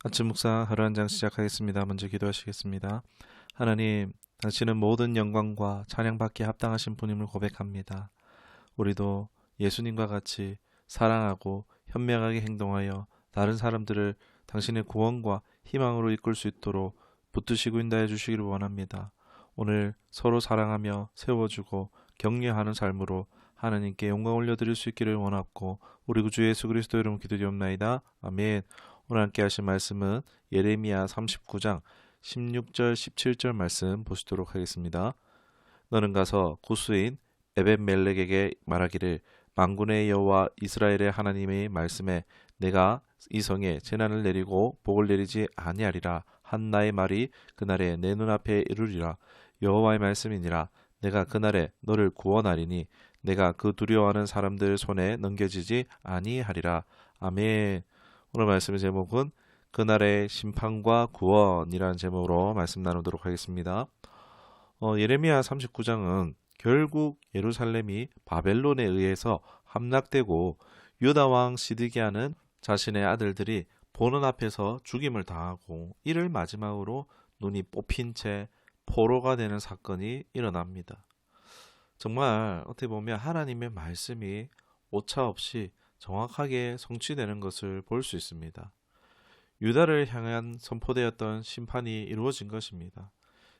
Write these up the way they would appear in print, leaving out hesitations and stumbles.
아침 묵상 하루 한 장 시작하겠습니다. 먼저 기도하시겠습니다. 하나님, 당신은 모든 영광과 찬양받기에 합당하신 분임을 고백합니다. 우리도 예수님과 같이 사랑하고 현명하게 행동하여 다른 사람들을 당신의 구원과 희망으로 이끌 수 있도록 붙드시고 인도해 주시기를 원합니다. 오늘 서로 사랑하며 세워주고 격려하는 삶으로 하나님께 영광 올려드릴 수 있기를 원하고 우리 구주 예수 그리스도 이름으로 기도드리옵나이다. 아멘. 오늘 함께 하실 말씀은 예레미야 39장 16절 17절 말씀 보시도록 하겠습니다. 너는 가서 구스인 에벳멜렉에게 말하기를 만군의 여호와 이스라엘의 하나님의 말씀에 내가 이 성에 재난을 내리고 복을 내리지 아니하리라 한 나의 말이 그날에 내 눈앞에 이르리라. 여호와의 말씀이니라. 내가 그날에 너를 구원하리니 내가 그 두려워하는 사람들 손에 넘겨지지 아니하리라. 아멘. 오늘 말씀의 제목은 그날의 심판과 구원이라는 제목으로 말씀 나누도록 하겠습니다. 예레미야 39장은 결국 예루살렘이 바벨론에 의해서 함락되고 유다 왕 시드기야는 자신의 아들들이 보는 앞에서 죽임을 당하고 이를 마지막으로 눈이 뽑힌 채 포로가 되는 사건이 일어납니다. 정말 어떻게 보면 하나님의 말씀이 오차없이 정확하게 성취되는 것을 볼 수 있습니다. 유다를 향한 선포되었던 심판이 이루어진 것입니다.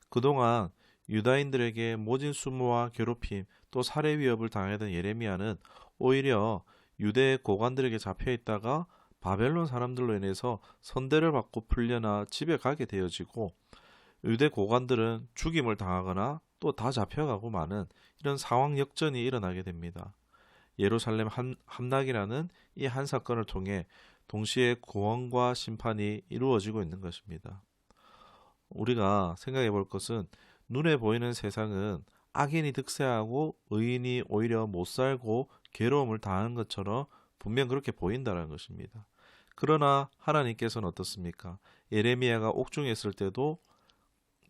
그동안 유다인들에게 모진 수모와 괴롭힘 또 살해 위협을 당하던 예레미야는 오히려 유대 고관들에게 잡혀 있다가 바벨론 사람들로 인해서 선대를 받고 풀려나 집에 가게 되어지고 유대 고관들은 죽임을 당하거나 또 다 잡혀가고 마는 이런 상황 역전이 일어나게 됩니다. 예루살렘 함락이라는 이 한 사건을 통해 동시에 구원과 심판이 이루어지고 있는 것입니다. 우리가 생각해 볼 것은 눈에 보이는 세상은 악인이 득세하고 의인이 오히려 못 살고 괴로움을 당하는 것처럼 분명 그렇게 보인다는 것입니다. 그러나 하나님께서는 어떻습니까? 예레미야가 옥중에 있을 때도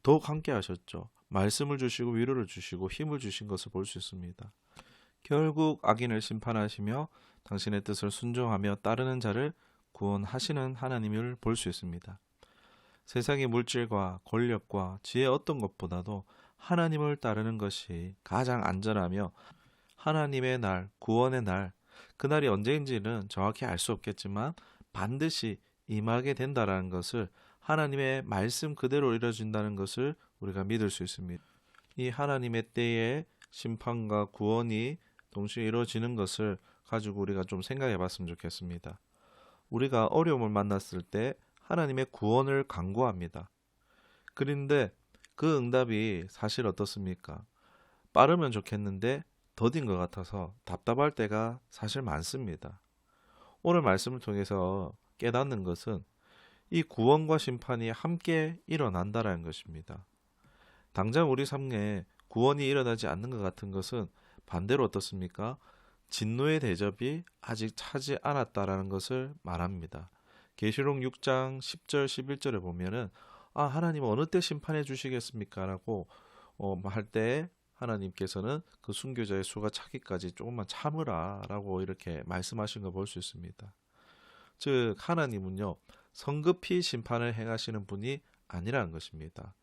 더욱 함께 하셨죠. 말씀을 주시고 위로를 주시고 힘을 주신 것을 볼 수 있습니다. 결국 악인을 심판하시며 당신의 뜻을 순종하며 따르는 자를 구원하시는 하나님을 볼 수 있습니다. 세상의 물질과 권력과 지혜 어떤 것보다도 하나님을 따르는 것이 가장 안전하며 하나님의 날, 구원의 날, 그날이 언제인지는 정확히 알 수 없겠지만 반드시 임하게 된다라는 것을 하나님의 말씀 그대로 이루어진다는 것을 우리가 믿을 수 있습니다. 이 하나님의 때에 심판과 구원이 동시에 이루어지는 것을 가지고 우리가 좀 생각해 봤으면 좋겠습니다. 우리가 어려움을 만났을 때 하나님의 구원을 간구합니다. 그런데 그 응답이 사실 어떻습니까? 빠르면 좋겠는데 더딘 것 같아서 답답할 때가 사실 많습니다. 오늘 말씀을 통해서 깨닫는 것은 이 구원과 심판이 함께 일어난다라는 것입니다. 당장 우리 삶에 구원이 일어나지 않는 것 같은 것은 반대로 어떻습니까? 진노의 대접이 아직 차지 않았다라는 것을 말합니다. 계시록 6장 10절 11절에 보면은 하나님 어느 때 심판해 주시겠습니까? 라고 할 때 하나님께서는 그 순교자의 수가 차기까지 조금만 참으라 라고 이렇게 말씀하신 걸 볼 수 있습니다. 즉 하나님은요 성급히 심판을 행하시는 분이 아니라는 것입니다.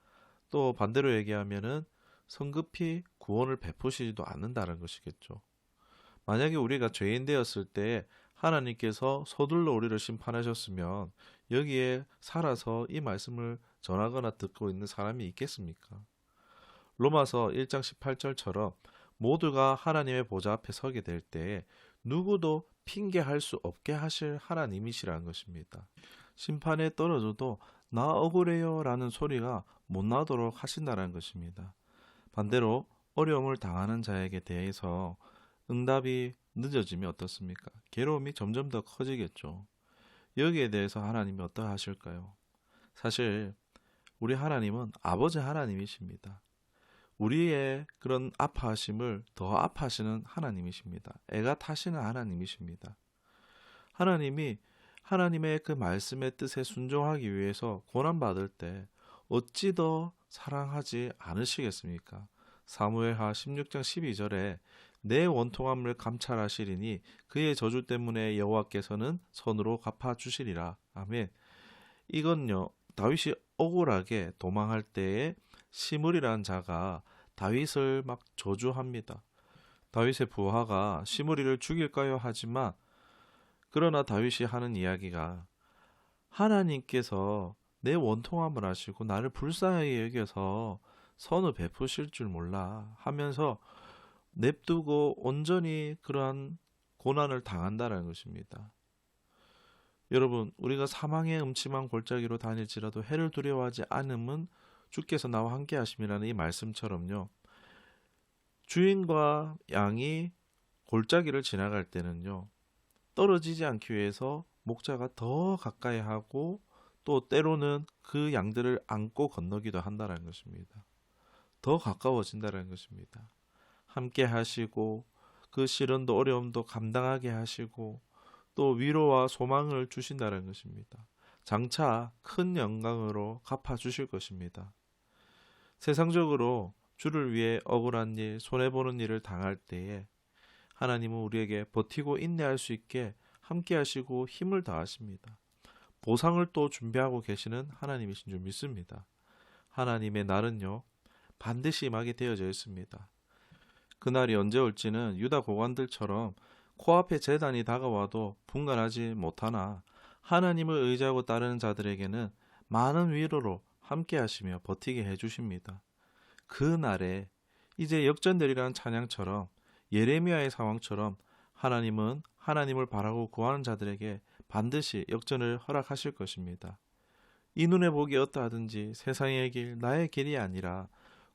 또 반대로 얘기하면은 성급히 구원을 베푸시지도 않는다는 것이겠죠. 만약에 우리가 죄인 되었을 때 하나님께서 서둘러 우리를 심판하셨으면 여기에 살아서 이 말씀을 전하거나 듣고 있는 사람이 있겠습니까? 로마서 1장 18절처럼 모두가 하나님의 보좌 앞에 서게 될 때 누구도 핑계할 수 없게 하실 하나님이시라는 것입니다. 심판에 떨어져도 나 억울해요 라는 소리가 못 나도록 하신다는 것입니다. 반대로 어려움을 당하는 자에게 대해서 응답이 늦어지면 어떻습니까? 괴로움이 점점 더 커지겠죠. 여기에 대해서 하나님이 어떠하실까요? 사실 우리 하나님은 아버지 하나님이십니다. 우리의 그런 아파하심을 더 아파하시는 하나님이십니다. 애가 타시는 하나님이십니다. 하나님이 하나님의 그 말씀의 뜻에 순종하기 위해서 고난받을 때 어찌 더 사랑하지 않으시겠습니까? 사무엘하 16장 12절에 내 원통함을 감찰하시리니 그의 저주 때문에 여호와께서는 선으로 갚아주시리라. 아멘. 이건요, 다윗이 억울하게 도망할 때에 시므리라는 자가 다윗을 막 저주합니다. 다윗의 부하가 시므리를 죽일까요? 하지만 그러나 다윗이 하는 이야기가 하나님께서 내 원통함을 아시고 나를 불쌍하게 여겨서 선을 베푸실 줄 몰라 하면서 냅두고 온전히 그러한 고난을 당한다는 것입니다. 여러분, 우리가 사망의 음침한 골짜기로 다닐지라도 해를 두려워하지 않음은 주께서 나와 함께 하심이라는 이 말씀처럼요. 주인과 양이 골짜기를 지나갈 때는요, 떨어지지 않기 위해서 목자가 더 가까이 하고 또 때로는 그 양들을 안고 건너기도 한다는 것입니다. 더 가까워진다는 것입니다. 함께 하시고 그 시련도 어려움도 감당하게 하시고 또 위로와 소망을 주신다는 것입니다. 장차 큰 영광으로 갚아주실 것입니다. 세상적으로 주를 위해 억울한 일, 손해보는 일을 당할 때에 하나님은 우리에게 버티고 인내할 수 있게 함께 하시고 힘을 다하십니다. 보상을 또 준비하고 계시는 하나님이신 줄 믿습니다. 하나님의 날은요, 반드시 임하게 되어져 있습니다. 그날이 언제 올지는 유다 고관들처럼 코앞에 재단이 다가와도 분간하지 못하나 하나님을 의지하고 따르는 자들에게는 많은 위로로 함께 하시며 버티게 해주십니다. 그 날에 이제 역전되리라는 찬양처럼 예레미야의 상황처럼 하나님은 하나님을 바라고 구하는 자들에게 반드시 역전을 허락하실 것입니다. 이 눈에 보기 어떠하든지 세상의 길, 나의 길이 아니라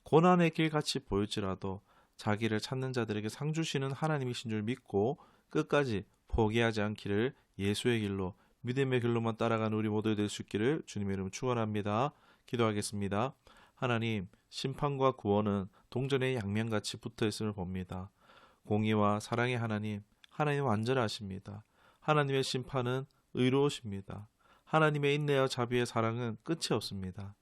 고난의 길 같이 보일지라도 자기를 찾는 자들에게 상 주시는 하나님이신 줄 믿고 끝까지 포기하지 않기를 예수의 길로 믿음의 길로만 따라가는 우리 모두 될 수 있기를 주님의 이름으로 축원합니다. 기도하겠습니다. 하나님, 심판과 구원은 동전의 양면같이 붙어있음을 봅니다. 공의와 사랑의 하나님, 하나님 완전하십니다. 하나님의 심판은 의로우십니다. 하나님의 인내와 자비의 사랑은 끝이 없습니다.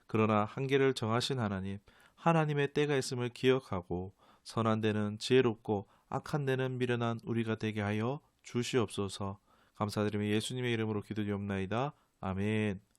그러나 한계를 정하신 하나님, 하나님의 때가 있음을 기억하고 선한 데는 지혜롭고 악한 데는 미련한 우리가 되게 하여 주시옵소서. 감사드리며 예수님의 이름으로 기도드리옵나이다. 아멘.